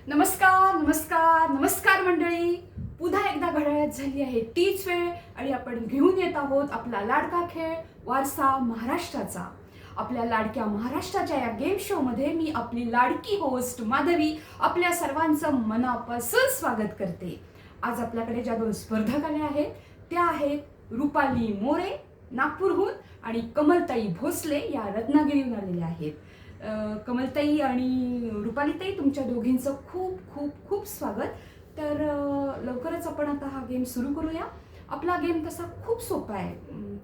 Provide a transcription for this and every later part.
नमस्कार नमस्कार नमस्कार मंडळी. पुन्हा एकदा घड्याळात झाली आहे तीच वेळ आणि आपण घेऊन येत आहोत आपला लाडका खेळ वारसा महाराष्ट्राचा. आपल्या लाडक्या महाराष्ट्राच्या या गेम शो मध्ये मी आपली लाडकी होस्ट माधवी आपल्या सर्वांचं मनापासून स्वागत करते. आज आपल्याकडे ज्या दोन स्पर्धक आल्या आहेत त्या आहेत रुपाली मोरे नागपूरहून आणि कमलताई भोसले या रत्नागिरीहून आलेल्या आहेत. कमलताई आणि रुपालीताई तुमच्या दोघींचं खूप खूप खूप स्वागत. तर लवकरच आपण आता हा गेम सुरू करूया. आपला गेम तसा खूप सोपा आहे.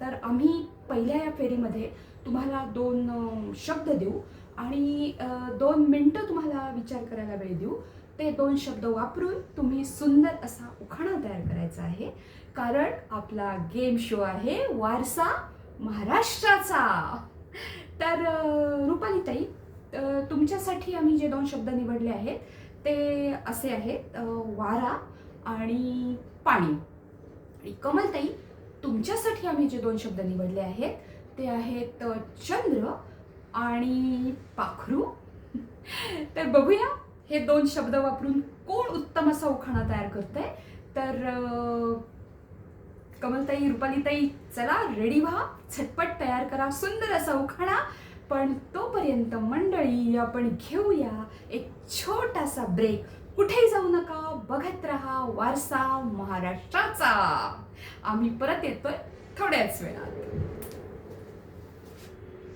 तर आम्ही पहिल्या या फेरीमध्ये तुम्हाला 2 शब्द देऊ आणि 2 मिनटं तुम्हाला विचार करायला वेळ देऊ. ते 2 शब्द वापरून तुम्ही सुंदर असा उखाणा तयार करायचा आहे, कारण आपला गेम शो आहे वारसा महाराष्ट्राचा. तर रुपालीताई, तुमच्यासाठी आम्ही जे 2 शब्द निवडले आहेत ते असे आहेत, वारा आणि पाणी. आणि कमलताई, तुमच्यासाठी आम्ही जे 2 शब्द निवडले आहेत ते आहेत चंद्र आणि पाखरू. तर बघूया हे 2 शब्द वापरून कोण उत्तम असा उखाणा तयार करतंय. तर कमलताई, रुपालीताई, चला रेडी व्हा, झटपट तयार करा सुंदर असा उखाणा. पण तोपर्यंत मंडळी आपण घेऊया एक छोटासा ब्रेक. कुठेही जाऊ नका, बघत रहा वारसा महाराष्ट्राचा. आम्ही परत येतोय थोड्याच वेळात.